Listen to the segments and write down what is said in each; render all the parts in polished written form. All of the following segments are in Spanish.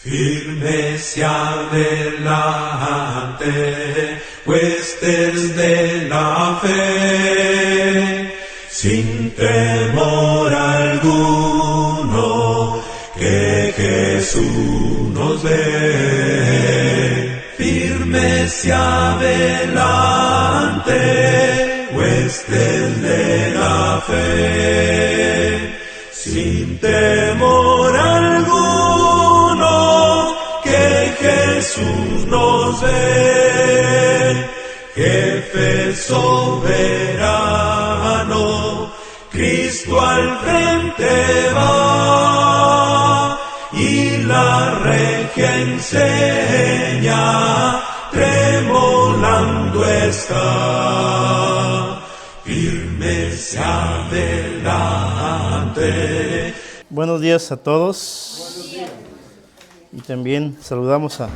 Firmes y adelante, huestes de la fe, sin temor alguno, que Jesús nos ve. Firmes y adelante, huestes de la fe, sin temor alguno, que Jesús nos ve. Jefe soberano, Cristo al frente va, y la regia enseña, tremolando está. Firmes adelante. Buenos días a todos. Buenos días. Y también saludamos a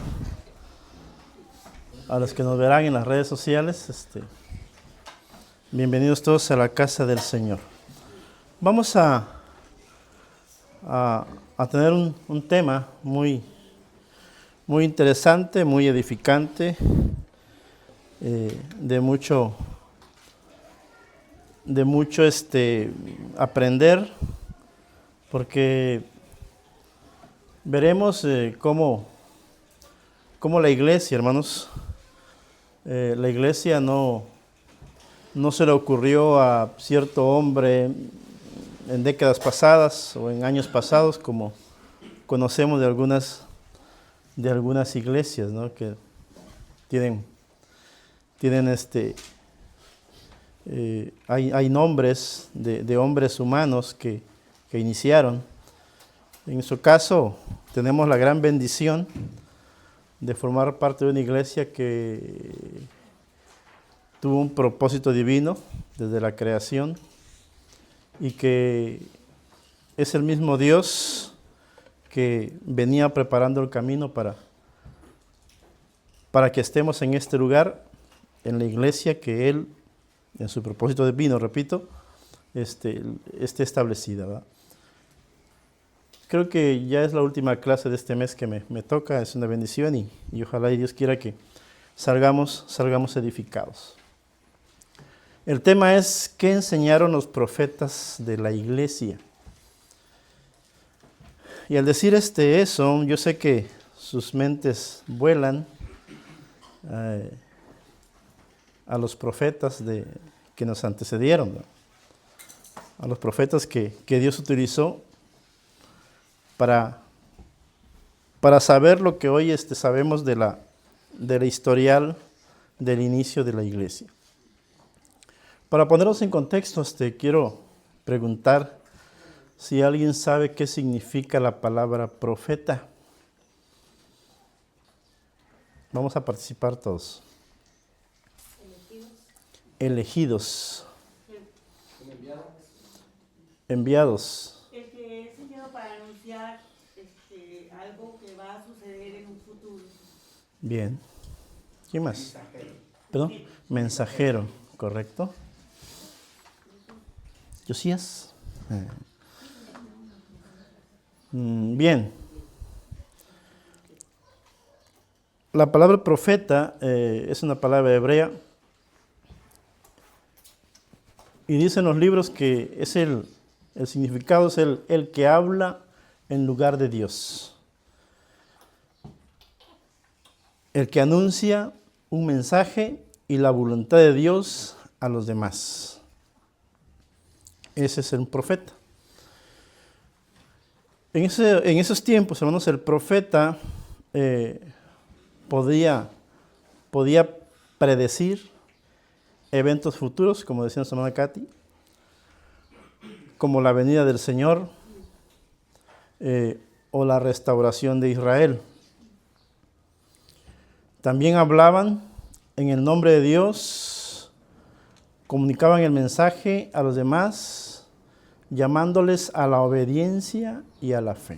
los que nos verán en las redes sociales. Bienvenidos todos a la casa del Señor. Vamos a tener un tema muy interesante, muy edificante, de mucho aprender, porque veremos cómo la iglesia, hermanos, la iglesia no se le ocurrió a cierto hombre en décadas pasadas o en años pasados, como conocemos de algunas iglesias, ¿no? Que tienen hay nombres de hombres humanos que iniciaron. En su caso, tenemos la gran bendición de formar parte de una iglesia que tuvo un propósito divino desde la creación y que es el mismo Dios que venía preparando el camino para que estemos en este lugar, en la iglesia que Él, en su propósito divino, repito, esté establecida, ¿verdad? Creo que ya es la última clase de este mes que me toca, es una bendición y ojalá y Dios quiera que salgamos edificados. El tema es, ¿qué enseñaron los profetas de la iglesia? Y al decir eso, yo sé que sus mentes vuelan a los profetas que nos antecedieron, ¿no? A los profetas que Dios utilizó para saber lo que hoy sabemos de la historial del inicio de la iglesia. Para ponerlos en contexto, quiero preguntar si alguien sabe qué significa la palabra profeta. Vamos a participar todos. Elegidos. Enviados. El que es enviado para anunciar algo que va a suceder en un futuro. Bien. ¿Quién más? Mensajero. ¿Perdón? Mensajero, correcto. ¿Josías? Bien. La palabra profeta es una palabra hebrea y dicen los libros que es el significado es el que habla en lugar de Dios. El que anuncia un mensaje y la voluntad de Dios a los demás. Ese es un profeta. En esos tiempos, hermanos, el profeta podía predecir eventos futuros, como decía nuestra hermana Katy, como la venida del Señor o la restauración de Israel. También hablaban en el nombre de Dios, comunicaban el mensaje a los demás, llamándoles a la obediencia y a la fe.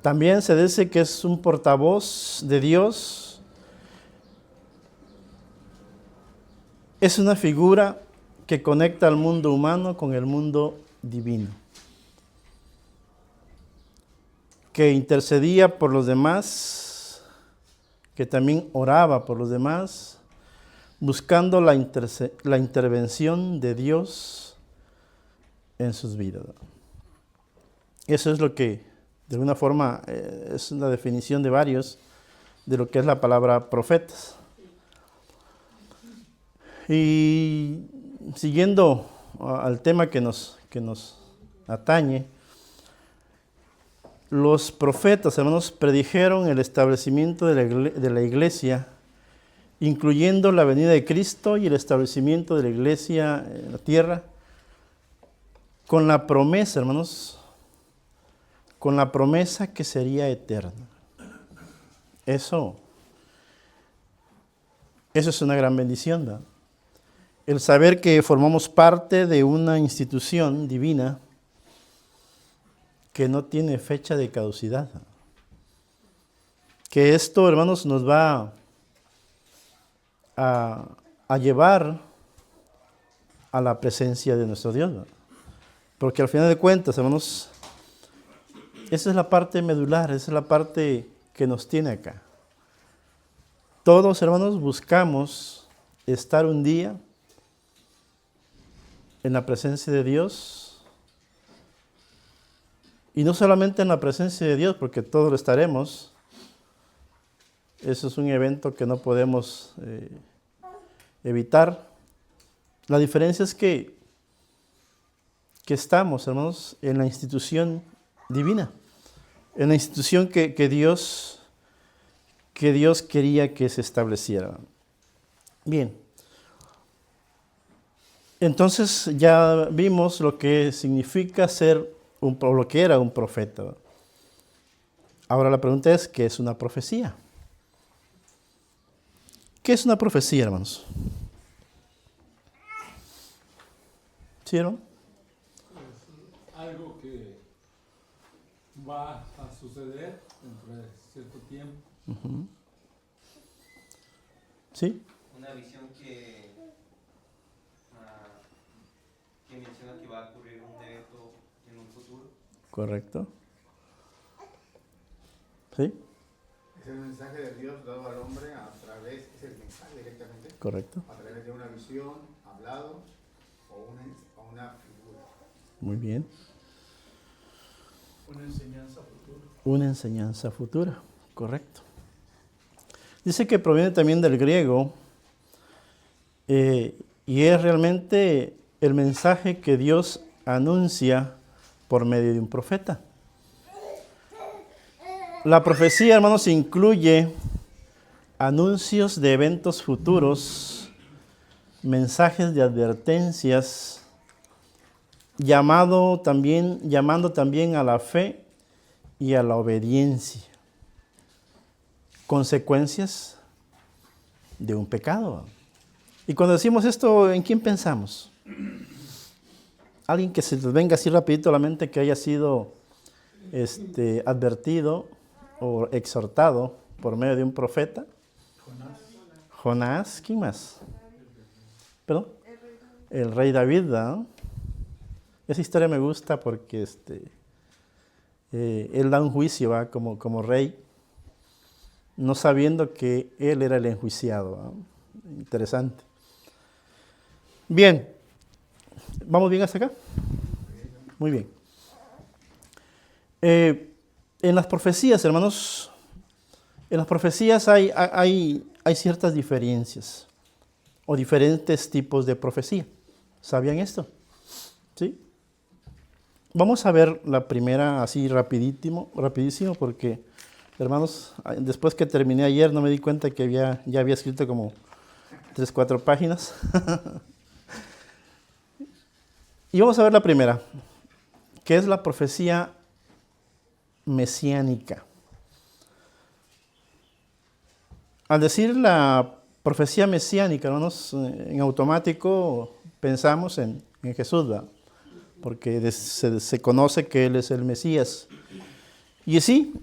También se dice que es un portavoz de Dios. Es una figura que conecta al mundo humano con el mundo divino. que intercedía por los demás, que también oraba por los demás, buscando la intervención de Dios en sus vidas. Eso es lo que, de alguna forma, es una definición de varios de lo que es la palabra profetas. Y siguiendo al tema que nos atañe, los profetas, hermanos, predijeron el establecimiento de la iglesia, incluyendo la venida de Cristo y el establecimiento de la iglesia en la tierra, con la promesa, hermanos, con la promesa que sería eterna. Eso es una gran bendición, ¿verdad? El saber que formamos parte de una institución divina que no tiene fecha de caducidad. Que esto, hermanos, nos va a llevar a la presencia de nuestro Dios, ¿verdad? Porque al final de cuentas, hermanos, esa es la parte medular, esa es la parte que nos tiene acá. Todos, hermanos, buscamos estar un día en la presencia de Dios, y no solamente en la presencia de Dios, porque todos lo estaremos. Eso es un evento que no podemos evitar. La diferencia es que estamos, hermanos, en la institución divina, en la institución que Dios quería que se estableciera. Bien. Entonces ya vimos lo que significa ser o lo que era un profeta. Ahora la pregunta es, ¿qué es una profecía? ¿Qué es una profecía, hermanos? ¿Sí, no? Es algo que va a suceder dentro de cierto tiempo. Uh-huh. ¿Sí? Una visión que menciona que va a ocurrir un evento en un futuro. Correcto. ¿Sí? Es el mensaje de Dios dado al hombre a través, es el mensaje directamente, Correcto. a través de una visión, hablado o una figura. Muy bien. Una enseñanza futura. Una enseñanza futura, correcto. Dice que proviene también del griego y es realmente el mensaje que Dios anuncia por medio de un profeta. La profecía, hermanos, incluye anuncios de eventos futuros, mensajes de advertencias, llamando también a la fe y a la obediencia. Consecuencias de un pecado. Y cuando decimos esto, ¿en quién pensamos? Alguien que se les venga así rapidito a la mente que haya sido advertido o exhortado por medio de un profeta. Jonás. ¿Quién más? ¿Perdón? El rey David, ¿no? Esa historia me gusta porque él da un juicio, ¿va? Como rey, no sabiendo que él era el enjuiciado, ¿va? Interesante. Bien. ¿Vamos bien hasta acá? Muy bien. En las profecías, hermanos, en las profecías hay ciertas diferencias o diferentes tipos de profecía. ¿Sabían esto? ¿Sí? Vamos a ver la primera así rapidísimo, porque, hermanos, después que terminé ayer no me di cuenta que ya había escrito como 3-4 páginas. Y vamos a ver la primera, que es la profecía mesiánica. Al decir la profecía mesiánica, hermanos, en automático pensamos en Jesús, ¿verdad? Porque se conoce que Él es el Mesías. Y sí,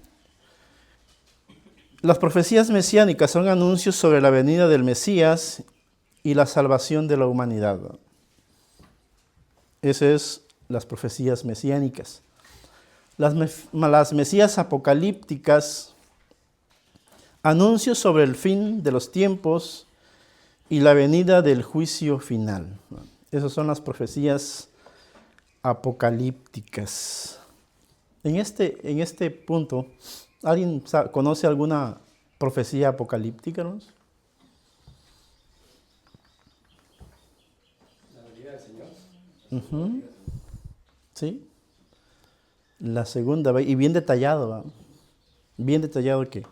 las profecías mesiánicas son anuncios sobre la venida del Mesías y la salvación de la humanidad, ¿verdad? Esas son las profecías mesiánicas. las Mesías apocalípticas, anuncios sobre el fin de los tiempos y la venida del juicio final. Esas son las profecías apocalípticas. En este punto, ¿alguien conoce alguna profecía apocalíptica, ¿no? La venida del Señor. Uh-huh. Sí. La segunda, y bien detallado, ¿va? Bien detallado que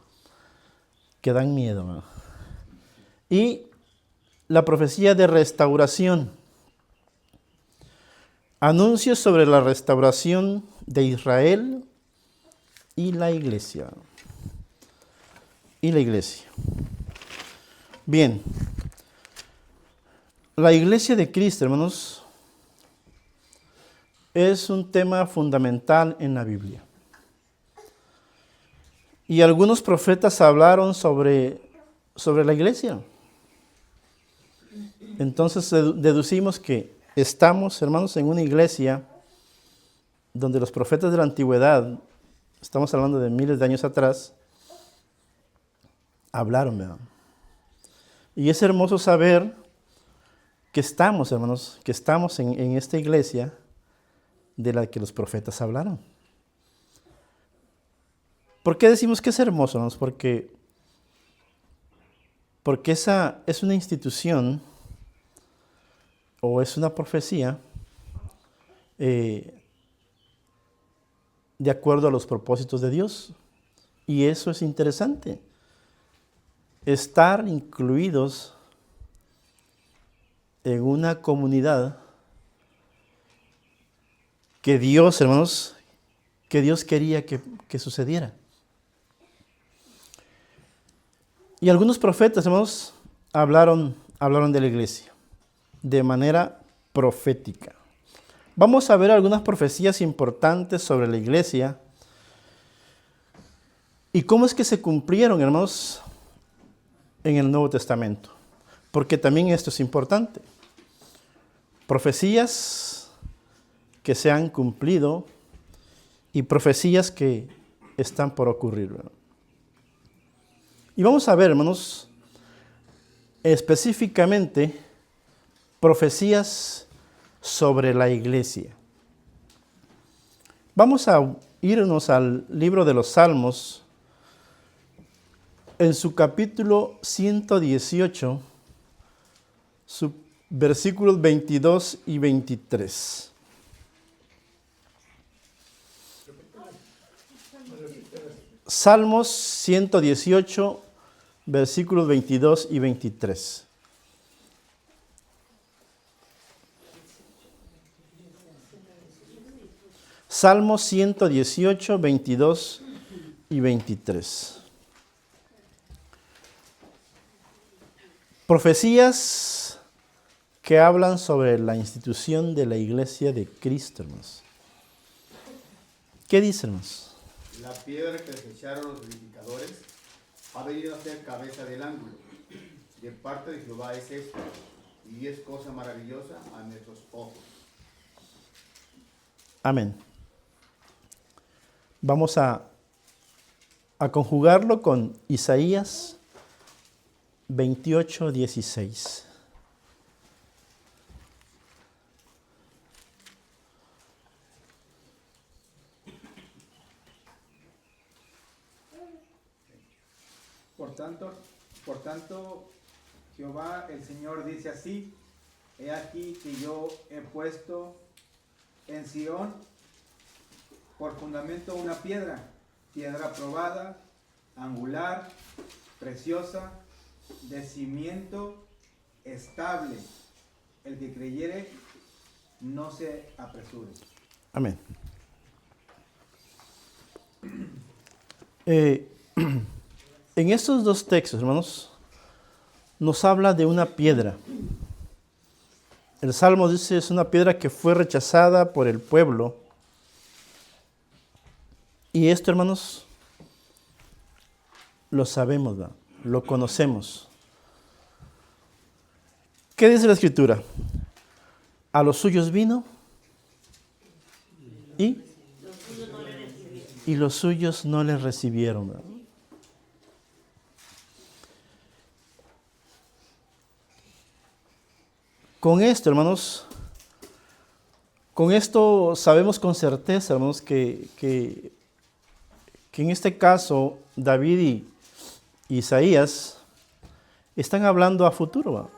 dan miedo, ¿va? Y la profecía de restauración. Anuncios sobre la restauración de Israel y la iglesia. Y la iglesia. Bien. La iglesia de Cristo, hermanos, es un tema fundamental en la Biblia. Y algunos profetas hablaron sobre la iglesia. Entonces deducimos que estamos, hermanos, en una iglesia donde los profetas de la antigüedad, estamos hablando de miles de años atrás, hablaron, ¿verdad? Y es hermoso saber que estamos, hermanos, que estamos en esta iglesia de la que los profetas hablaron. ¿Por qué decimos que es hermoso, hermanos? Porque esa es una institución o es una profecía de acuerdo a los propósitos de Dios. Y eso es interesante. Estar incluidos en una comunidad que Dios, hermanos, que Dios quería que sucediera. Y algunos profetas, hermanos, hablaron de la iglesia de manera profética. Vamos a ver algunas profecías importantes sobre la iglesia y cómo es que se cumplieron, hermanos, en el Nuevo Testamento. Porque también esto es importante. Profecías que se han cumplido y profecías que están por ocurrir, ¿verdad? Y vamos a ver, hermanos, específicamente profecías sobre la iglesia. Vamos a irnos al libro de los Salmos, en su capítulo 118, versículos 22 y 23. Salmos 118, versículos 22 y 23. Salmos 118, 22 y 23. Profecías que hablan sobre la institución de la iglesia de Cristo, hermanos. ¿Qué dicen, hermanos? La piedra que desecharon los edificadores ha venido a ser cabeza del ángulo. De parte de Jehová es esto, y es cosa maravillosa a nuestros ojos. Amén. Vamos a conjugarlo con Isaías 28, 16. Por tanto, Jehová el Señor dice así: he aquí que yo he puesto en Sión por fundamento una piedra probada, angular, preciosa, de cimiento estable. El que creyere no se apresure. Amén. En estos dos textos, hermanos, nos habla de una piedra. El Salmo dice es una piedra que fue rechazada por el pueblo. Y esto, hermanos, lo sabemos, ¿verdad? Lo conocemos. ¿Qué dice la Escritura? A los suyos vino y y los suyos no le recibieron, ¿verdad? Con esto, hermanos, con esto sabemos con certeza, hermanos, que en este caso David y Isaías están hablando a futuro, ¿verdad?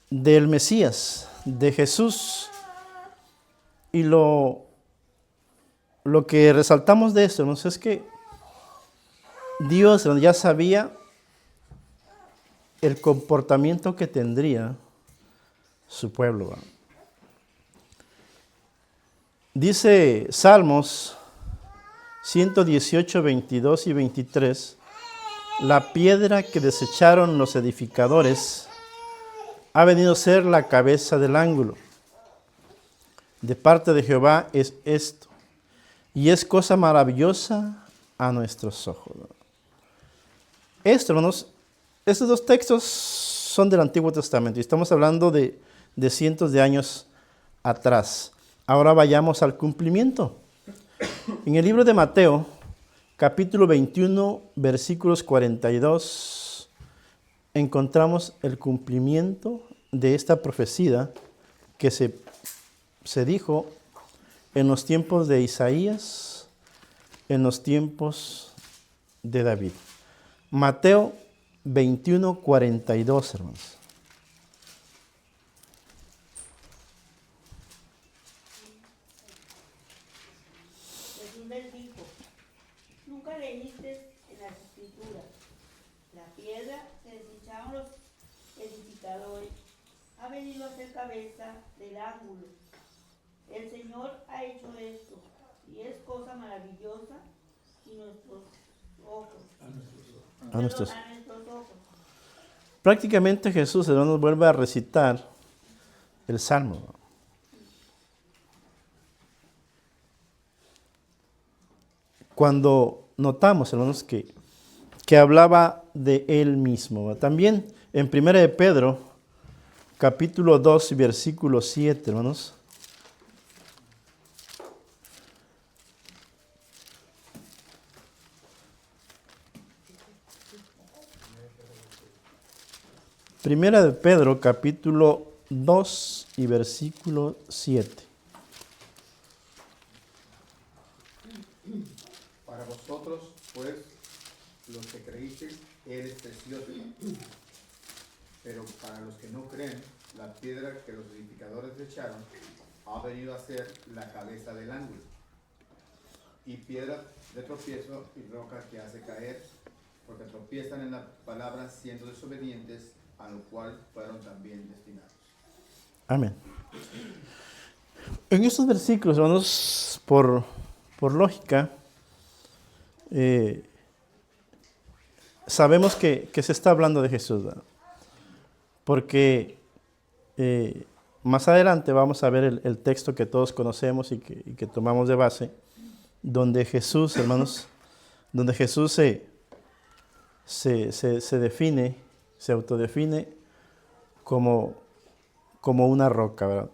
Del Mesías, de Jesús. Y lo que resaltamos de esto, hermanos, es que Dios ya sabía el comportamiento que tendría su pueblo, ¿verdad? Dice Salmos 118, 22 y 23, la piedra que desecharon los edificadores ha venido a ser la cabeza del ángulo. De parte de Jehová es esto, y es cosa maravillosa a nuestros ojos. Esto, hermanos, estos dos textos son del Antiguo Testamento y estamos hablando de cientos de años atrás. Ahora vayamos al cumplimiento. En el libro de Mateo, capítulo 21, versículos 42, encontramos el cumplimiento de esta profecía que se dijo en los tiempos de Isaías, en los tiempos de David. Mateo 21, 42, hermanos. Jesús les dijo, nunca leíste en las escrituras, la piedra que desecharon los edificadores ha venido a ser cabeza del ángulo. El Señor ha hecho esto, y es cosa maravillosa y nuestros ojos. A nuestros ojos. Prácticamente Jesús, hermanos, vuelve a recitar el Salmo. Cuando notamos, hermanos, que hablaba de Él mismo. También en 1 de Pedro, capítulo 2, versículo 7, hermanos. Primera de Pedro, capítulo 2 y versículo 7. Para vosotros, pues, los que creísteis, Él es precioso. Pero para los que no creen, la piedra que los edificadores echaron ha venido a ser la cabeza del ángulo. Y piedra de tropiezo y roca que hace caer, porque tropiezan en la palabra siendo desobedientes, a lo cual fueron también destinados. Amén. En estos versículos, hermanos, por lógica, sabemos que se está hablando de Jesús, ¿verdad? Porque más adelante vamos a ver el texto que todos conocemos y que tomamos de base, donde Jesús, hermanos, donde Jesús se define, se autodefine como una roca, ¿verdad?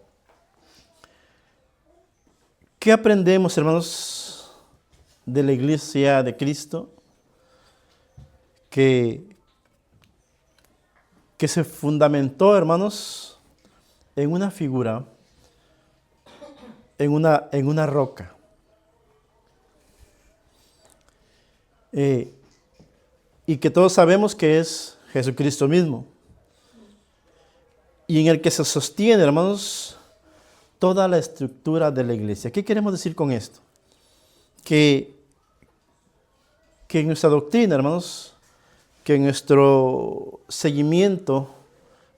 ¿Qué aprendemos, hermanos, de la iglesia de Cristo? Que se fundamentó, hermanos, en una figura, en una roca. Y que todos sabemos que es Jesucristo mismo. Y en el que se sostiene, hermanos, toda la estructura de la iglesia. ¿Qué queremos decir con esto? Que en nuestra doctrina, hermanos, que en nuestro seguimiento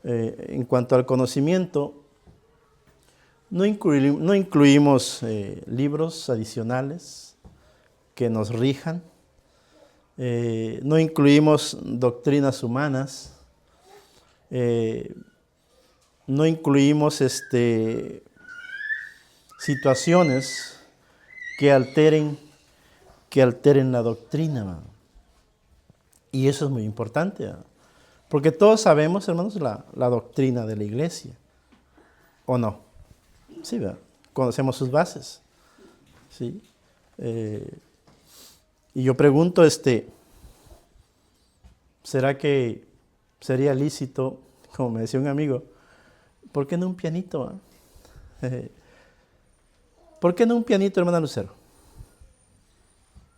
en cuanto al conocimiento, no incluimos libros adicionales que nos rijan, no incluimos doctrinas humanas, no incluimos situaciones que alteren la doctrina, ¿no? Y eso es muy importante, ¿no? Porque todos sabemos, hermanos, la doctrina de la iglesia, ¿o no? Sí, ¿verdad? Conocemos sus bases. ¿sí? Y yo pregunto, ¿será que sería lícito, como me decía un amigo, ¿por qué no un pianito? ¿Por qué no un pianito, hermana Lucero?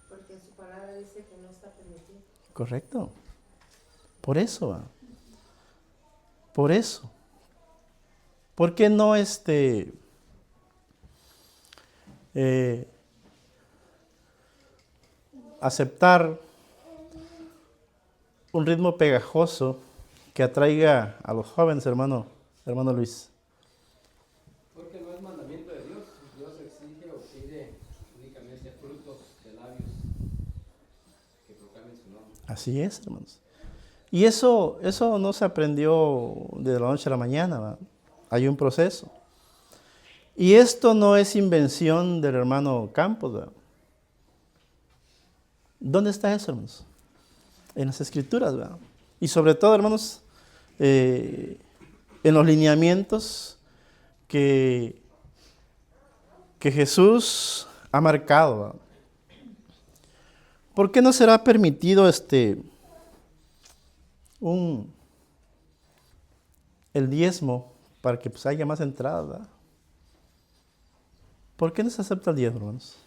Porque en su palabra dice que no está permitido. Correcto. Por eso. Por eso. ¿Por qué no aceptar un ritmo pegajoso que atraiga a los jóvenes, hermano Luis? Porque no es mandamiento de Dios. Dios exige o pide únicamente frutos de labios que proclamen su nombre. Así es, hermanos. Y eso no se aprendió de la noche a la mañana, ¿va? Hay un proceso. Y esto no es invención del hermano Campos, ¿va? ¿Dónde está eso, hermanos? En las Escrituras, ¿va? Y sobre todo, hermanos, en los lineamientos que Jesús ha marcado, ¿va? ¿Por qué no será permitido el diezmo para que pues haya más entradas, ¿verdad? ¿Por qué no se acepta el diezmo, hermanos?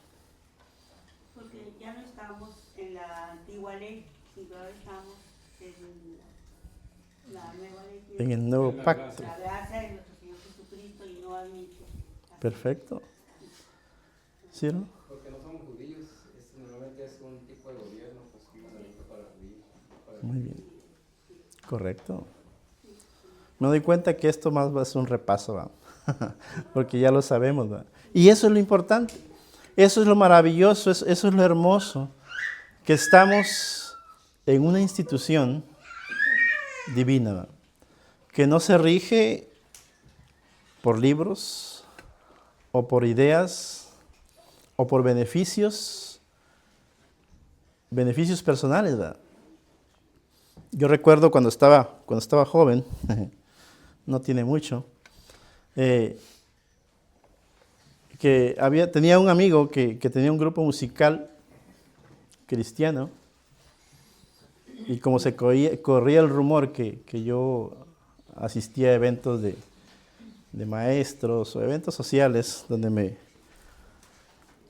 Porque ya no estamos en la antigua ley, sino ahora estamos en la nueva ley. En el nuevo En la pacto. La gracia de nuestro Señor Jesucristo y no admite. Perfecto. ¿Sí, no? Porque no somos judíos, normalmente es un tipo de gobierno pues, mandamiento para judíos. Muy bien. Correcto. Me doy cuenta que esto más va a ser un repaso, ¿va? Porque ya lo sabemos, ¿va? Y eso es lo importante. Eso es lo maravilloso, eso es lo hermoso, que estamos en una institución divina, ¿va? Que no se rige por libros o por ideas o por beneficios personales, ¿va? Yo recuerdo cuando estaba joven, no tiene mucho, que tenía un amigo que tenía un grupo musical cristiano, y como se corría el rumor que yo asistía a eventos de maestros o eventos sociales donde me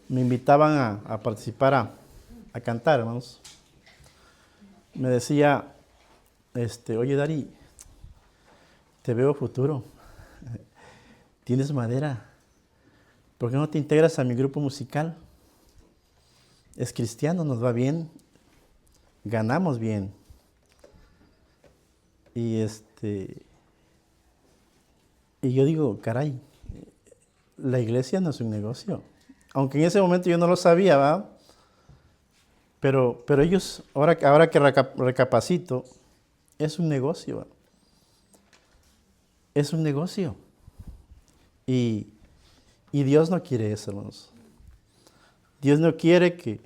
invitaban a participar a cantar, hermanos, me decía, oye Dari, te veo futuro, tienes madera, ¿por qué no te integras a mi grupo musical? Es cristiano, nos va bien, ganamos bien. Y yo digo, caray, la iglesia no es un negocio. Aunque en ese momento yo no lo sabía, ¿va? Pero ellos, ahora que recapacito, es un negocio, ¿va? Es un negocio. Y Dios no quiere eso, hermanos. Dios no quiere que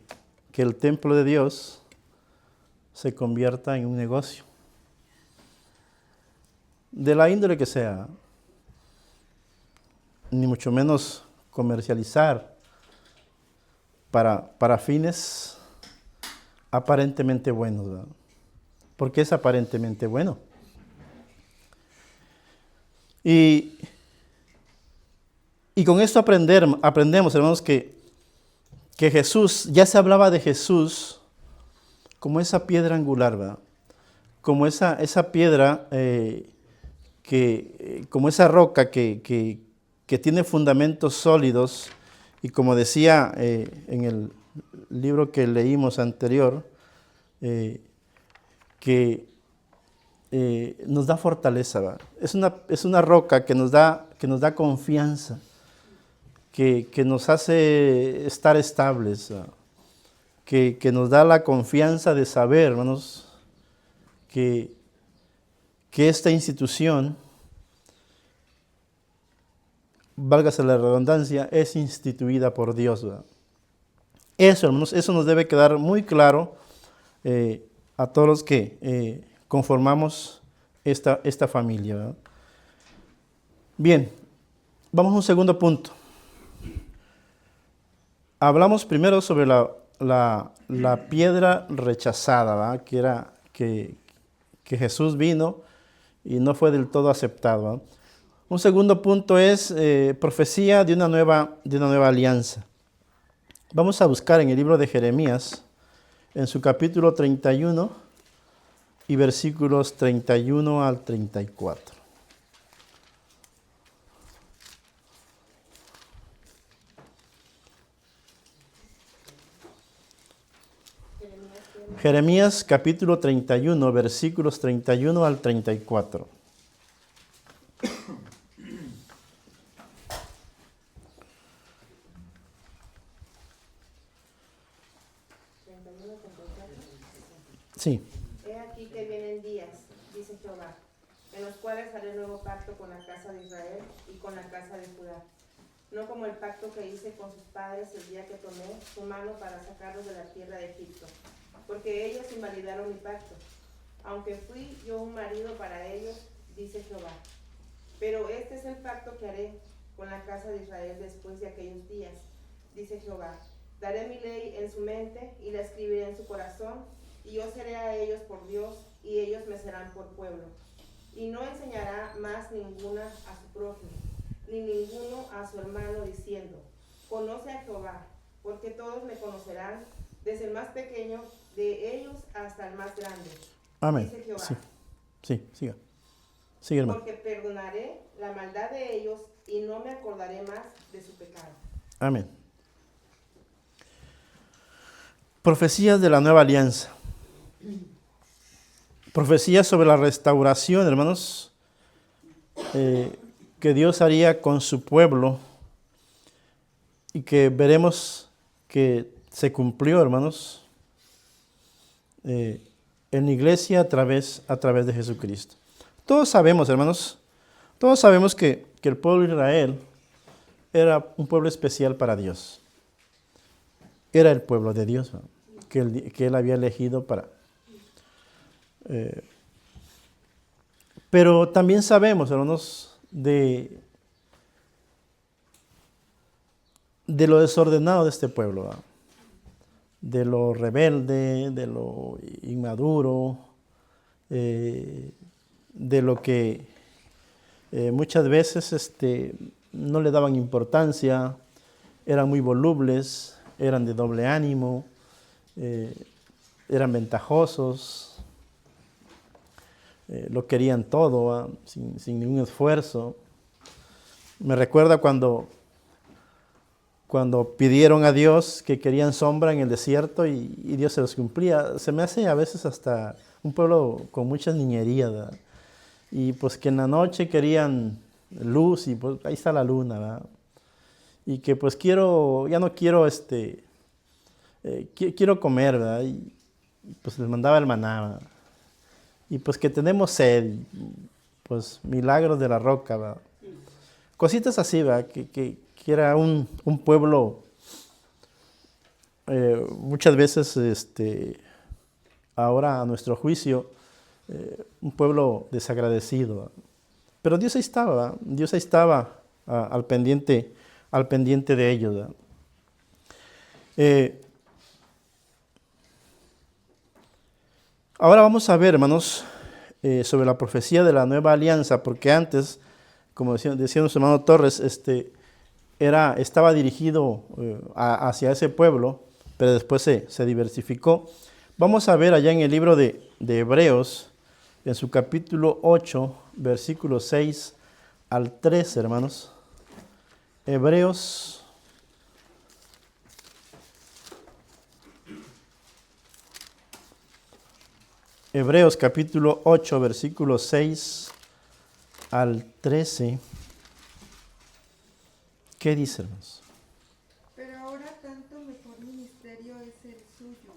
el templo de Dios se convierta en un negocio. De la índole que sea. Ni mucho menos comercializar para fines aparentemente buenos, ¿verdad? Porque es aparentemente bueno. Y con esto aprendemos, hermanos, que Jesús, ya se hablaba de Jesús como esa piedra angular, ¿verdad? Como esa piedra, como esa roca que tiene fundamentos sólidos, y como decía en el libro que leímos anterior, que nos da fortaleza, ¿va? Es una roca que nos da confianza, que nos hace estar estables, ¿va? Que nos da la confianza de saber, hermanos, que esta institución, válgase la redundancia, es instituida por Dios, ¿verdad? Eso, hermanos, eso nos debe quedar muy claro a todos los que conformamos esta familia, ¿verdad? Bien, vamos a un segundo punto. hablamos primero sobre la piedra rechazada, ¿verdad? Que era que Jesús vino y no fue del todo aceptado, ¿verdad? Un segundo punto es profecía de una nueva alianza. Vamos a buscar en el libro de Jeremías, en su capítulo 31 y versículos 31 al 34. Jeremías capítulo 31, versículos 31 al 34. Sí. He aquí que vienen días, dice Jehová, en los cuales haré nuevo pacto con la casa de Israel y con la casa de Judá. No como el pacto que hice con sus padres el día que tomé su mano para sacarlos de la tierra de Egipto, porque ellos invalidaron mi pacto, aunque fui yo un marido para ellos, dice Jehová. Pero este es el pacto que haré con la casa de Israel después de aquellos días, dice Jehová. Daré mi ley en su mente y la escribiré en su corazón, y yo seré a ellos por Dios, y ellos me serán por pueblo. Y no enseñará más ninguna a su prójimo, ni ninguno a su hermano, diciendo, conoce a Jehová, porque todos me conocerán, desde el más pequeño de ellos hasta el más grande. Amén. Dice Jehová. Sí, siga. Sigue, hermano. Porque perdonaré la maldad de ellos y no me acordaré más de su pecado. Amén. Profecías de la nueva alianza. Profecías sobre la restauración, hermanos, que Dios haría con su pueblo y que veremos que se cumplió, hermanos, en la iglesia a través de Jesucristo. Todos sabemos, hermanos, que el pueblo de Israel era un pueblo especial para Dios. Era el pueblo de Dios, ¿no? que él había elegido para... pero también sabemos, hermanos, de lo desordenado de este pueblo, ¿no? De lo rebelde, de lo inmaduro, de lo que muchas veces no le daban importancia, eran muy volubles, eran de doble ánimo, eran ventajosos, lo querían todo, sin ningún esfuerzo. Me recuerda cuando pidieron a Dios que querían sombra en el desierto y Dios se los cumplía. Se me hace a veces hasta un pueblo con mucha niñería, ¿verdad? Y pues que en la noche querían luz y pues ahí está la luna, ¿verdad? Y que pues ya no quiero quiero comer, ¿verdad? Y pues les mandaba el maná, ¿verdad? Y pues que tenemos sed, pues milagros de la roca, ¿verdad? Cositas así, ¿verdad? Que era un pueblo muchas veces, ahora a nuestro juicio, un pueblo desagradecido, ¿verdad? Pero Dios ahí estaba, ¿verdad? Dios ahí estaba al pendiente de ellos, ¿verdad? Ahora vamos a ver, hermanos, sobre la profecía de la nueva alianza, porque antes, como decía nuestro hermano Torres, estaba dirigido hacia ese pueblo, pero después se diversificó. Vamos a ver allá en el libro de Hebreos, en su capítulo 8, versículos 6 al 13, hermanos. Hebreos capítulo 8, versículos 6 al 13. ¿Qué dice, hermanos? Pero ahora tanto mejor ministerio es el suyo,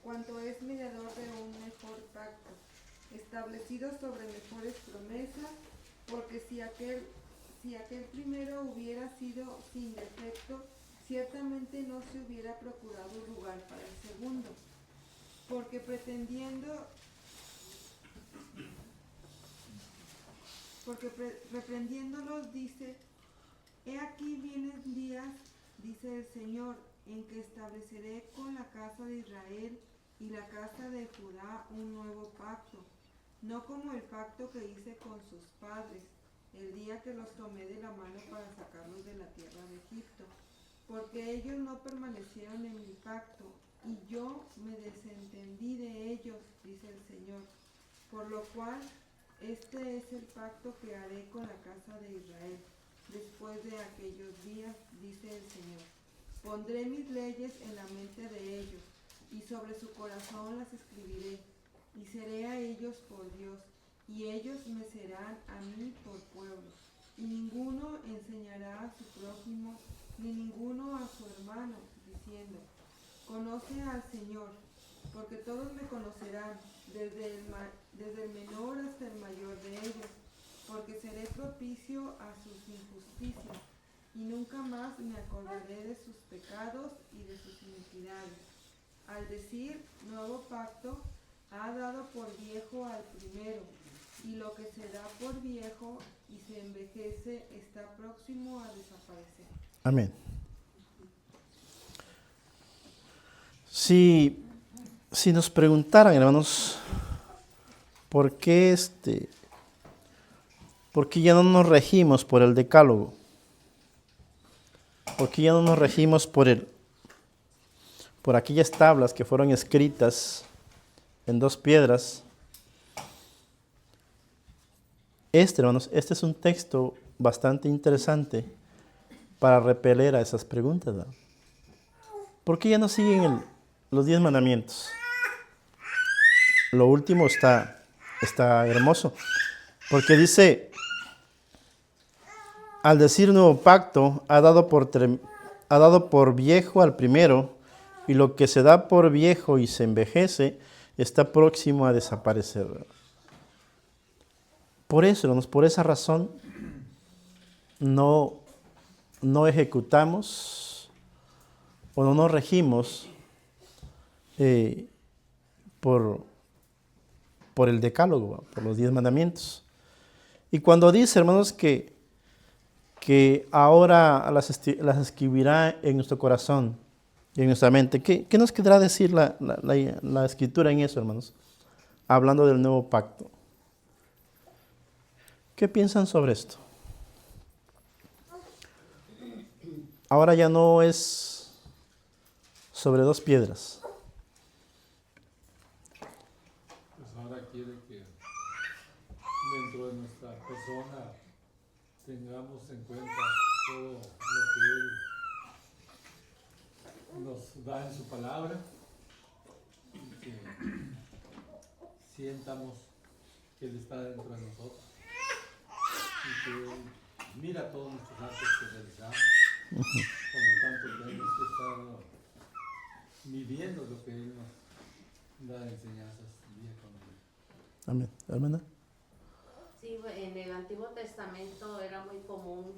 cuanto es mediador de un mejor pacto, establecido sobre mejores promesas, porque si aquel primero hubiera sido sin defecto, ciertamente no se hubiera procurado lugar para el segundo, porque reprendiéndolos dice, he aquí vienen días, dice el Señor, en que estableceré con la casa de Israel y la casa de Judá un nuevo pacto, no como el pacto que hice con sus padres, el día que los tomé de la mano para sacarlos de la tierra de Egipto, porque ellos no permanecieron en mi pacto, y yo me desentendí de ellos, dice el Señor. Por lo cual, este es el pacto que haré con la casa de Israel, después de aquellos días, dice el Señor. Pondré mis leyes en la mente de ellos, y sobre su corazón las escribiré, y seré a ellos por Dios, y ellos me serán a mí por pueblo. Y ninguno enseñará a su prójimo, ni ninguno a su hermano, diciendo, conoce al Señor, porque todos me conocerán, desde el menor hasta el mayor de ellos, porque seré propicio a sus injusticias, y nunca más me acordaré de sus pecados y de sus iniquidades. Al decir nuevo pacto, ha dado por viejo al primero, y lo que se da por viejo y se envejece está próximo a desaparecer. Amén. Si nos preguntaran, hermanos, ¿por qué ya no nos regimos por el decálogo? ¿Por qué ya no nos regimos por aquellas tablas que fueron escritas en 2 piedras? Hermanos, este es un texto bastante interesante para repeler a esas preguntas, ¿no? ¿Por qué ya no siguen los 10 mandamientos? Lo último está hermoso, porque dice, al decir nuevo pacto, ha dado por viejo al primero, y lo que se da por viejo y se envejece está próximo a desaparecer. Por eso, hermanos, por esa razón, no ejecutamos o no nos regimos por el decálogo, por los 10 mandamientos. Y cuando dice, hermanos, que ahora las escribirá en nuestro corazón y en nuestra mente, ¿qué nos quedará decir la Escritura en eso, hermanos? Hablando del nuevo pacto. ¿Qué piensan sobre esto? Ahora ya no es sobre 2 piedras. Pues ahora quiere que dentro de nuestra persona tengamos en cuenta todo lo que Él nos da en su palabra y que sientamos que Él está dentro de nosotros y que Él mira todos nuestros actos que realizamos. Por lo tanto, tenemos que estar midiendo lo que Él nos da de enseñanzas día con día. Amén. Hermana. Sí, en el Antiguo Testamento era muy común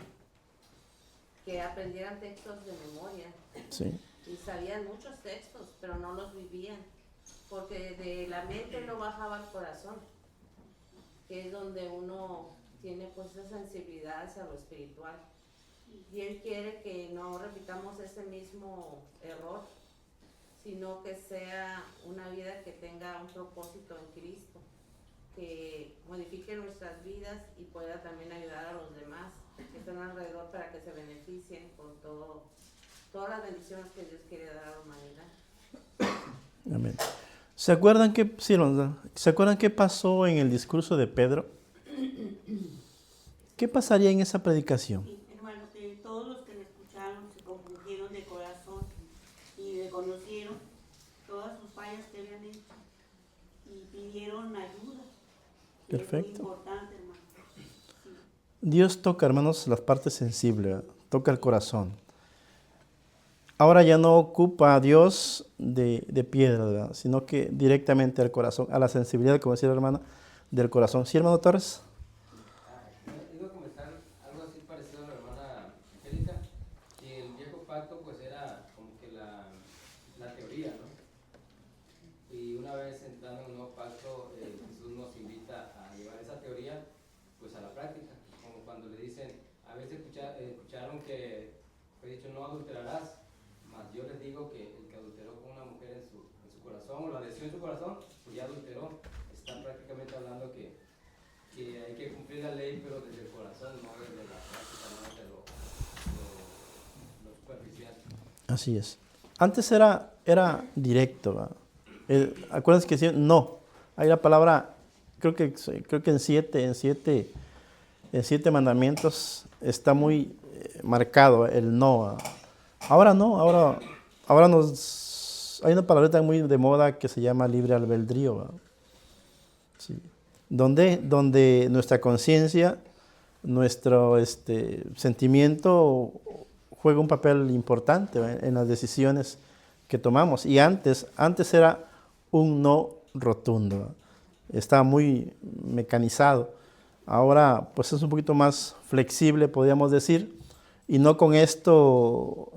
que aprendieran textos de memoria. Sí. Y sabían muchos textos, pero no los vivían, porque de la mente no bajaba al corazón, que es donde uno tiene pues esa sensibilidad hacia lo espiritual. Y Él quiere que no repitamos ese mismo error, sino que sea una vida que tenga un propósito en Cristo, que modifique nuestras vidas y pueda también ayudar a los demás que están alrededor para que se beneficien con todas las bendiciones que Dios quiere dar a la humanidad. Amén. ¿Se acuerdan qué pasó en el discurso de Pedro? ¿Qué pasaría en esa predicación? Sí, hermano, que todos los que le escucharon se compungieron de corazón y reconocieron todas sus fallas que habían hecho y pidieron ayuda. Perfecto. Es muy importante, hermano. Sí. Dios toca, hermanos, las partes sensibles, ¿verdad? Toca el corazón. Ahora ya no ocupa a Dios de piedra, ¿verdad? Sino que directamente al corazón, a la sensibilidad, como decía la hermana, del corazón. ¿Sí, hermano Torres? Iba a comentar algo así parecido a la hermana Angélica, que el viejo pacto pues era como que la teoría, ¿no? Y una vez entrando en un nuevo pacto, Jesús nos invita a llevar esa teoría pues a la práctica, como cuando le dicen, a veces escucharon que Fue dicho, no adulterarás, mas yo les digo que el que adulteró con una mujer en su corazón, o la deseó en su corazón, pues ya adulteró. Está prácticamente hablando que hay que cumplir la ley, pero desde el corazón, no desde la práctica, no desde lo superficial. Así es. Antes era directo, ¿verdad? Acuérdense que decían no. Hay la palabra, creo que en siete mandamientos está muy marcado el no. ¿Verdad? Ahora no, ahora hay una palabrita muy de moda que se llama libre albedrío, ¿verdad? Sí. Donde nuestra conciencia, nuestro sentimiento juega un papel importante en las decisiones que tomamos. Y antes era un no rotundo, ¿verdad? Estaba muy mecanizado. Ahora pues es un poquito más flexible, podríamos decir, y no con esto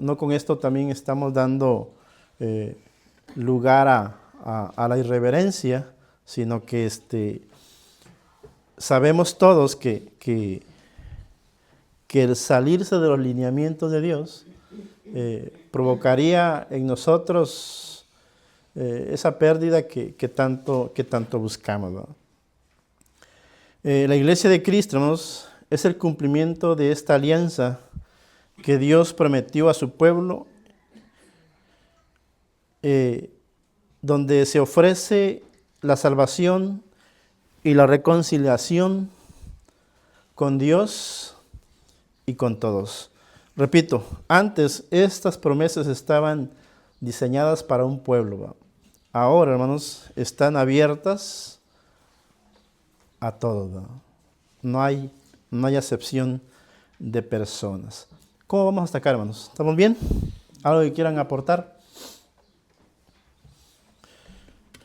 también estamos dando lugar a la irreverencia, sino que sabemos todos que el salirse de los lineamientos de Dios provocaría en nosotros esa pérdida que tanto buscamos, ¿no? La Iglesia de Cristo, hermanos, es el cumplimiento de esta alianza que Dios prometió a su pueblo, donde se ofrece la salvación y la reconciliación con Dios y con todos. Repito, antes estas promesas estaban diseñadas para un pueblo, ¿va? Ahora, hermanos, están abiertas a todos, ¿va? No hay acepción de personas. ¿Cómo vamos hasta acá, hermanos? ¿Estamos bien? ¿Algo que quieran aportar?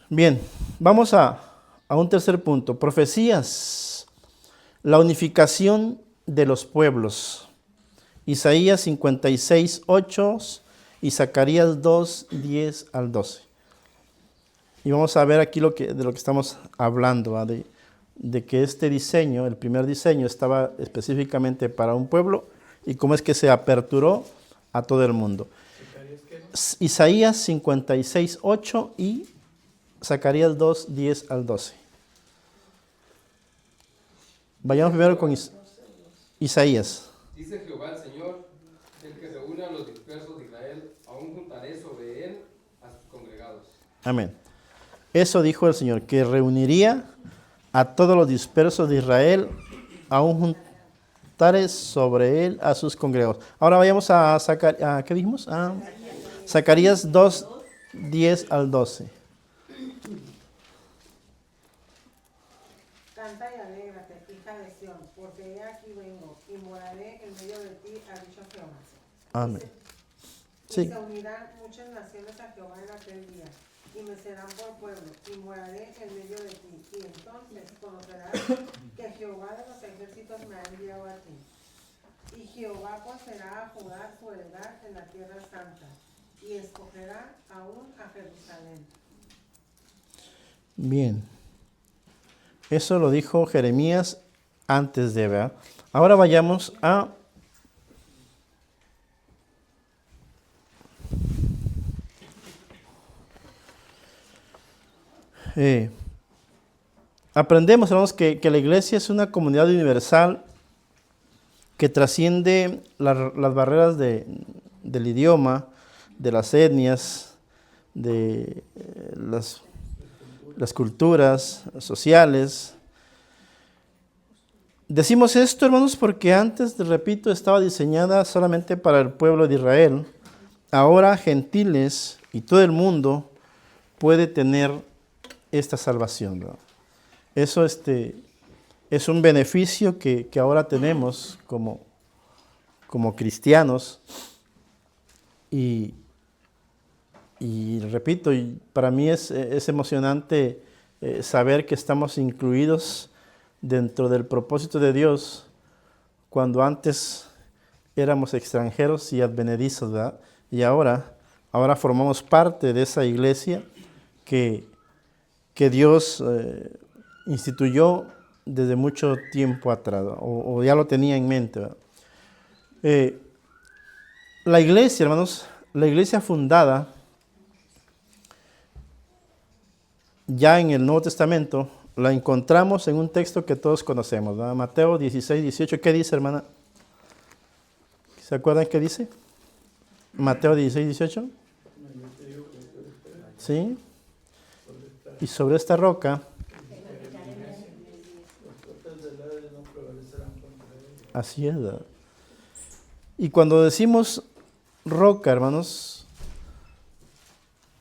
Bien, vamos a un tercer punto. Profecías. La unificación de los pueblos. Isaías 56, 8 y Zacarías 2, 10 al 12. Y vamos a ver aquí de lo que estamos hablando, ¿va? De que este diseño, el primer diseño, estaba específicamente para un pueblo y cómo es que se aperturó a todo el mundo. Isaías 56, 8 y Zacarías 2, 10 al 12. Vayamos primero con Isaías. Dice Jehová el Señor, el que reúne a los dispersos de Israel, aún juntaré sobre él a sus congregados. Amén. Eso dijo el Señor, que reuniría a todos los dispersos de Israel, aún juntaré sobre él a sus congregados. Ahora vayamos a ¿qué dijimos? A Zacarías 2, 10 al 12. Canta y alégrate, hija de Sión, porque he aquí vengo y moraré en medio de ti, ha dicho Jehová. Amén. Y Sí. se unirán muchas naciones a Jehová en aquel día, y me serán por pueblo, y moraré en medio de ti. Y entonces conocerás que Jehová de los ejércitos me ha enviado a ti. Y Jehová concederá a Judá su heredad en la tierra santa, y escogerá aún a Jerusalén. Bien. Eso lo dijo Jeremías antes de, ¿verdad? Ahora vayamos a aprendemos, hermanos, que la iglesia es una comunidad universal que trasciende las barreras del idioma, de las etnias, de las culturas sociales. Decimos esto, hermanos, porque antes, repito, estaba diseñada solamente para el pueblo de Israel. Ahora gentiles y todo el mundo puede tener esta salvación, ¿no? Eso es un beneficio que ahora tenemos como cristianos. Y repito, para mí es emocionante saber que estamos incluidos dentro del propósito de Dios, cuando antes éramos extranjeros y advenedizos, ¿verdad? Y ahora formamos parte de esa iglesia que Dios instituyó desde mucho tiempo atrás, o ya lo tenía en mente, ¿verdad? La iglesia, hermanos, la iglesia fundada ya en el Nuevo Testamento, la encontramos en un texto que todos conocemos, ¿verdad? Mateo 16, 18. ¿Qué dice, hermana? ¿Se acuerdan qué dice? Mateo 16, 18. ¿Sí? Y sobre esta roca, así es, ¿verdad? Y cuando decimos roca, hermanos,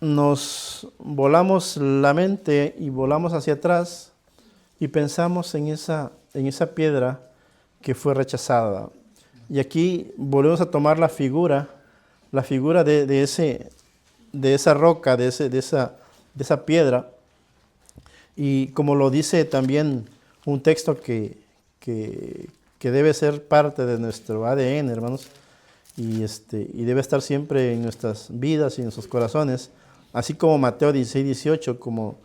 nos volamos la mente y volamos hacia atrás y pensamos en esa piedra que fue rechazada. Y aquí volvemos a tomar la figura de esa roca, de esa piedra. Y como lo dice también un texto que debe ser parte de nuestro ADN, hermanos, y debe estar siempre en nuestras vidas y en nuestros corazones, así como Mateo 16, 18, como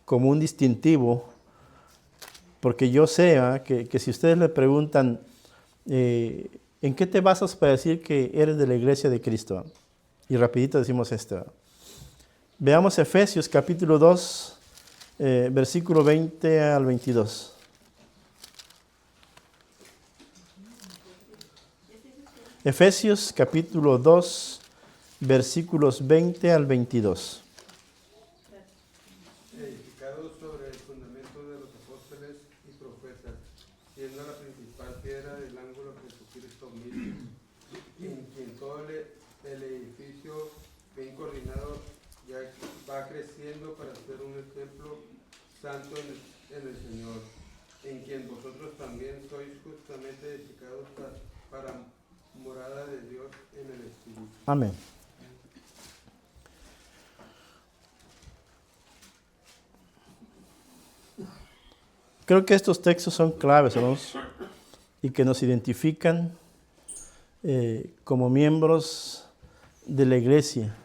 un distintivo, porque yo sé que si ustedes le preguntan, ¿en qué te basas para decir que eres de la iglesia de Cristo? Y rapidito decimos esto. Veamos Efesios capítulo 2, versículo 20 al 22. Efesios capítulo 2, versículos 20 al 22. Edificados sobre el fundamento de los apóstoles y profetas, siendo la principal piedra del ángulo Jesucristo mismo, en quien todo el edificio bien coordinado ya va creciendo para ser un templo santo en el Señor, en quien vosotros también sois justamente edificados para morada de Dios en el Espíritu. Amén. Creo que estos textos son claves, hermanos, y que nos identifican como miembros de la iglesia,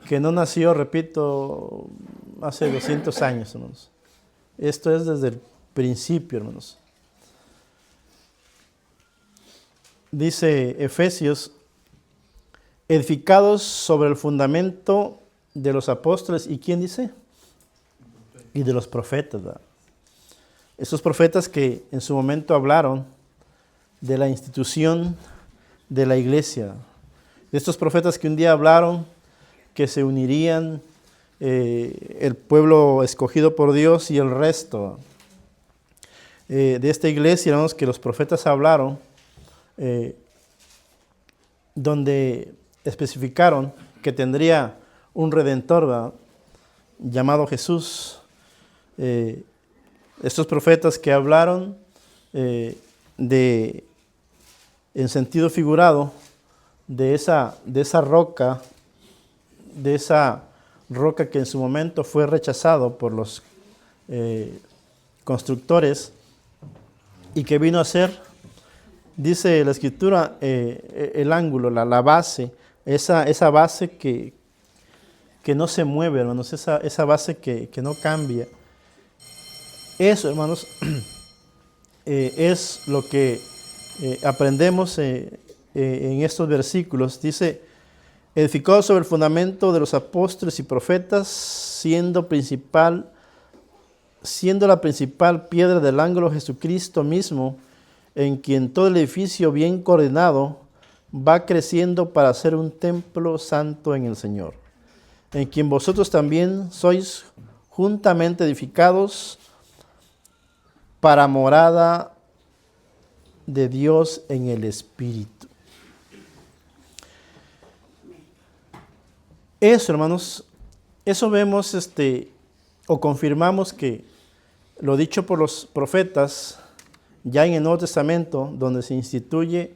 que no nació, repito, hace 200 años, hermanos. Esto es desde el principio, hermanos. Dice Efesios, edificados sobre el fundamento de los apóstoles, ¿y quién dice? Y de los profetas, ¿verdad? Esos profetas que en su momento hablaron de la institución de la iglesia. De estos profetas que un día hablaron que se unirían el pueblo escogido por Dios y el resto. De esta iglesia, hermanos, que los profetas hablaron, donde especificaron que tendría un redentor, ¿verdad?, llamado Jesús. Estos profetas que hablaron en sentido figurado de esa roca que en su momento fue rechazado por los constructores y que vino a ser, dice la Escritura, el ángulo, la base, esa base que no se mueve, hermanos, esa base que no cambia. Eso, hermanos, es lo que aprendemos en estos versículos. Dice, edificado sobre el fundamento de los apóstoles y profetas, siendo la principal piedra del ángulo Jesucristo mismo, en quien todo el edificio bien coordinado va creciendo para ser un templo santo en el Señor, en quien vosotros también sois juntamente edificados para morada de Dios en el Espíritu. Eso, hermanos, eso vemos o confirmamos que lo dicho por los profetas ya en el Nuevo Testamento, donde se instituye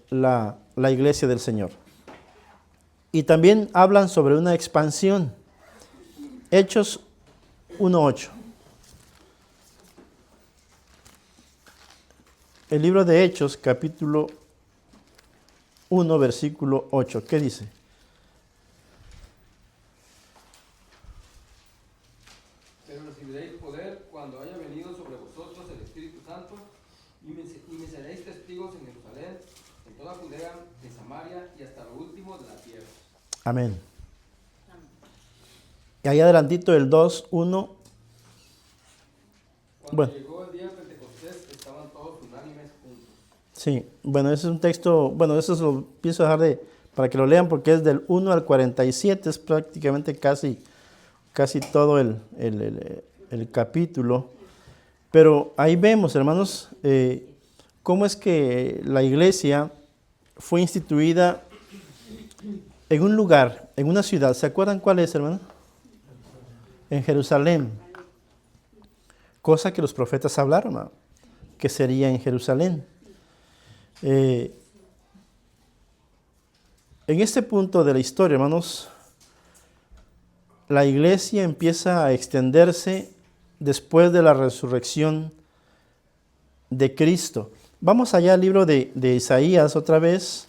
la iglesia del Señor. Y también hablan sobre una expansión. Hechos 1:8. El libro de Hechos, capítulo 1, versículo 8. ¿Qué dice? Pero recibiréis poder cuando haya venido sobre vosotros el Espíritu Santo y me seréis testigos en Judea, de Samaria y hasta lo último de la tierra. Amén. Y ahí adelantito el 2, 1. Cuando Bueno. llegó el día de Pentecostés, estaban todos unánimes juntos. Sí, bueno, ese es un texto, bueno, eso lo pienso dejar para que lo lean porque es del 1 al 47, es prácticamente casi todo el capítulo. Pero ahí vemos, hermanos, cómo es que la iglesia fue instituida en un lugar, en una ciudad. ¿Se acuerdan cuál es, hermano? En Jerusalén. Cosa que los profetas hablaron, ¿no? Que sería en Jerusalén. En este punto de la historia, hermanos, la iglesia empieza a extenderse después de la resurrección de Cristo. Vamos allá al libro de Isaías otra vez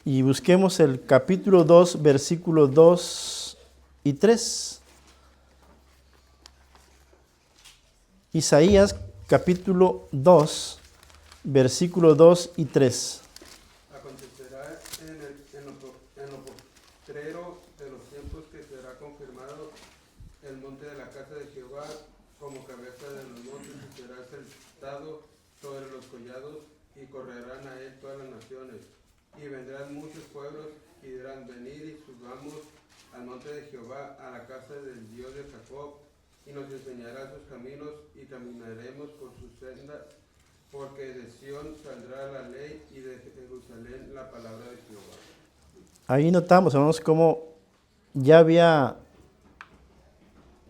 y busquemos el capítulo 2, versículos 2 y 3. Isaías capítulo 2, versículos 2 y 3. Acontecerá en lo postrero de los tiempos que será confirmado el monte de la casa de Jehová como cabeza de los montes y será sentado sobre los collados y correrán a él todas las naciones. Y vendrán muchos pueblos y dirán, venid y subamos al monte de Jehová, a la casa del Dios de Jacob, y nos enseñará sus caminos y caminaremos por sus sendas, porque de Sión saldrá la ley y de Jerusalén la palabra de Jehová. Ahí notamos, hermanos, cómo ya había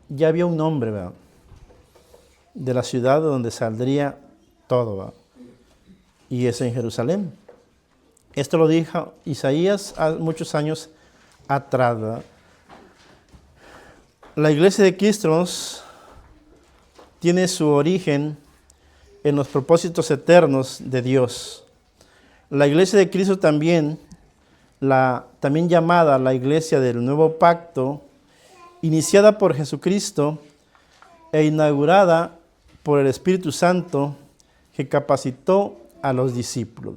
un nombre, ¿verdad?, de la ciudad de donde saldría todo, ¿verdad?, y es en Jerusalén. Esto lo dijo Isaías hace muchos años atrás, ¿verdad? La iglesia de Cristo, hermanos, tiene su origen en los propósitos eternos de Dios. La iglesia de Cristo también llamada la iglesia del nuevo pacto, iniciada por Jesucristo e inaugurada por el Espíritu Santo que capacitó a los discípulos.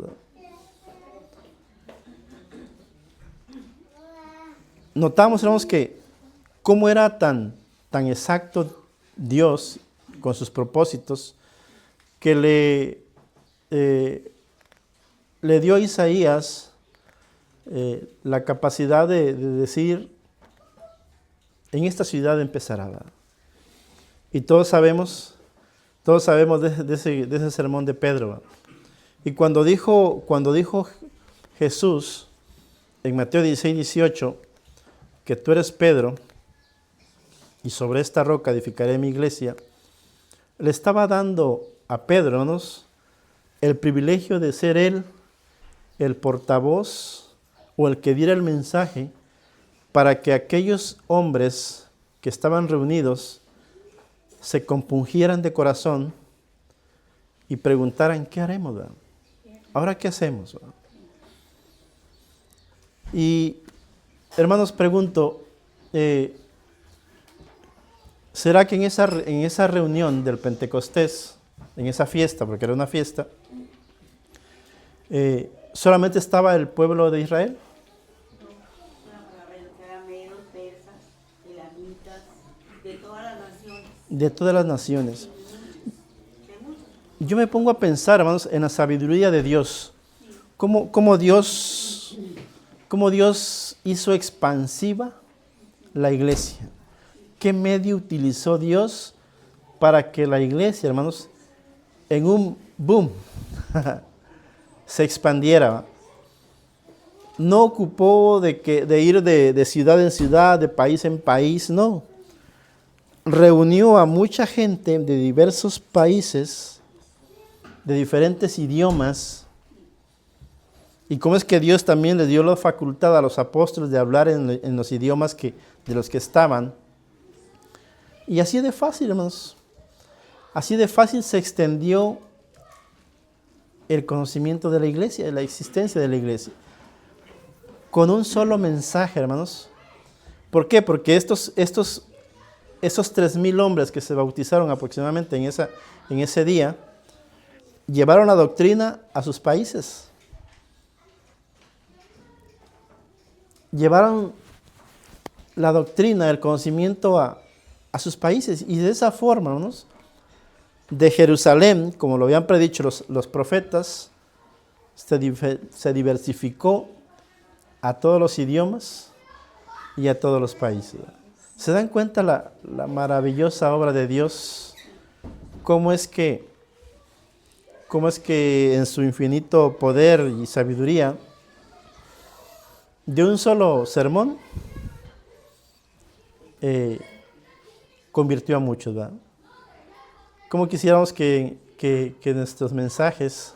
Notamos, hermanos, que cómo era tan exacto Dios con sus propósitos que le dio a Isaías la capacidad de decir, en esta ciudad empezará. Y todos sabemos de ese sermón de Pedro, ¿verdad? Y cuando dijo Jesús en Mateo 16, 18, que tú eres Pedro, y sobre esta roca edificaré mi iglesia, le estaba dando a Pedro, hermanos, el privilegio de ser él el portavoz o el que diera el mensaje para que aquellos hombres que estaban reunidos se compungieran de corazón y preguntaran, ¿qué haremos, verdad? ¿Ahora qué hacemos, verdad? Y, hermanos, pregunto, ¿será que en esa reunión del Pentecostés, en esa fiesta, porque era una fiesta, solamente estaba el pueblo de Israel? Arameos, persas, elamitas, de todas las naciones. De todas las naciones. Yo me pongo a pensar, hermanos, en la sabiduría de Dios. ¿Cómo Dios hizo expansiva la iglesia? ¿Qué medio utilizó Dios para que la iglesia, hermanos, en un boom, se expandiera? No ocupó de ir de ciudad en ciudad, de país en país, no. Reunió a mucha gente de diversos países, de diferentes idiomas. ¿Y cómo es que Dios también le dio la facultad a los apóstoles de hablar en los idiomas de los que estaban? Y así de fácil, hermanos. Así de fácil se extendió el conocimiento de la iglesia, de la existencia de la iglesia. Con un solo mensaje, hermanos. ¿Por qué? Porque esos 3,000 hombres que se bautizaron aproximadamente en ese día, llevaron la doctrina a sus países. llevaron la doctrina, el conocimiento a sus países. Y de esa forma, hermanos, de Jerusalén, como lo habían predicho los profetas, se diversificó a todos los idiomas y a todos los países. ¿Se dan cuenta la maravillosa obra de Dios? ¿Cómo es que en su infinito poder y sabiduría, de un solo sermón, convirtió a muchos, ¿verdad? ¿Cómo quisiéramos que nuestros mensajes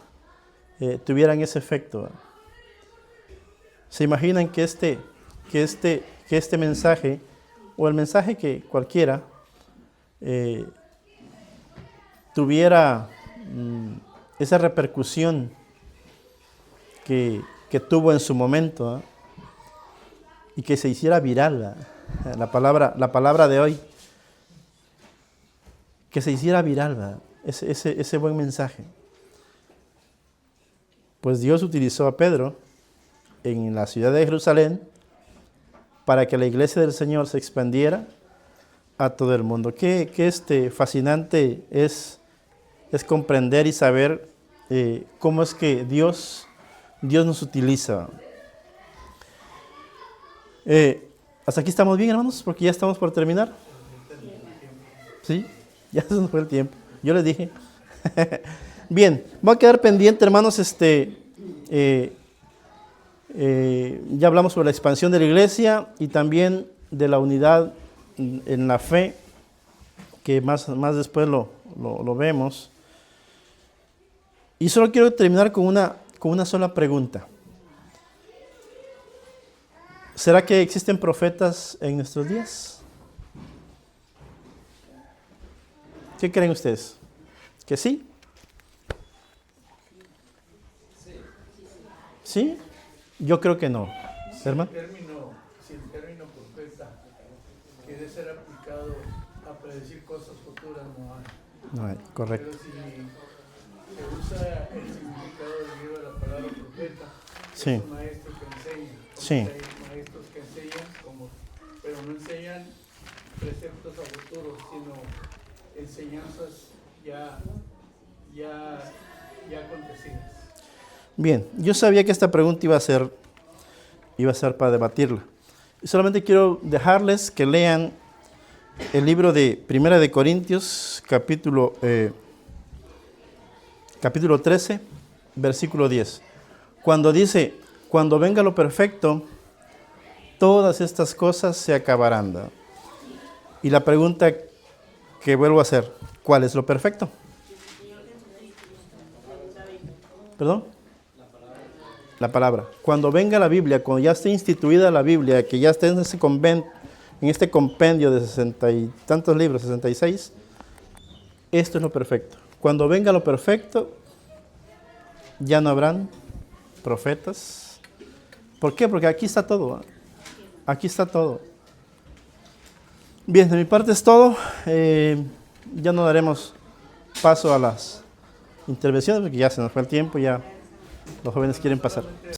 tuvieran ese efecto, ¿verdad? ¿Se imaginan que este mensaje, o el mensaje que cualquiera, tuviera esa repercusión que tuvo en su momento, ¿eh? Y que se hiciera viral, ¿eh? La palabra de hoy, que se hiciera viral, ¿verdad? Ese buen mensaje? Pues Dios utilizó a Pedro en la ciudad de Jerusalén para que la iglesia del Señor se expandiera a todo el mundo. Qué fascinante es comprender y saber cómo es que Dios nos utiliza. Hasta aquí estamos bien, hermanos, porque ya estamos por terminar. ¿Sí? Ya se nos fue el tiempo. Yo les dije. Bien, voy a quedar pendiente, hermanos. Ya hablamos sobre la expansión de la iglesia y también de la unidad en la fe, que más después lo vemos. Y solo quiero terminar con una sola pregunta. ¿Será que existen profetas en nuestros días? ¿Qué creen ustedes? ¿Que sí? ¿Sí? Yo creo que no. ¿Hermano? Si el término profeta quiere ser aplicado a predecir cosas futuras, no hay. No hay, correcto. Pero si se usa el significado del libro de la palabra profeta, Sí. es un maestro que enseña. Sí. Hay maestros que enseñan, pero no enseñan preceptos a futuro, sino enseñanzas ya acontecidas. Bien, yo sabía que esta pregunta iba a ser para debatirla. Y solamente quiero dejarles que lean el libro de Primera de Corintios, capítulo 13, versículo 10. Cuando dice, cuando venga lo perfecto, todas estas cosas se acabarán, ¿no? Y la pregunta que vuelvo a hacer, ¿cuál es lo perfecto? ¿Perdón? La palabra. Cuando venga la Biblia, cuando ya esté instituida la Biblia, que ya esté en este compendio de 60 y tantos libros, 66, esto es lo perfecto. Cuando venga lo perfecto, ya no habrán profetas. ¿Por qué? Porque aquí está todo, ¿eh? Aquí está todo. Bien, de mi parte es todo. Ya no daremos paso a las intervenciones porque ya se nos fue el tiempo, ya los jóvenes quieren pasar.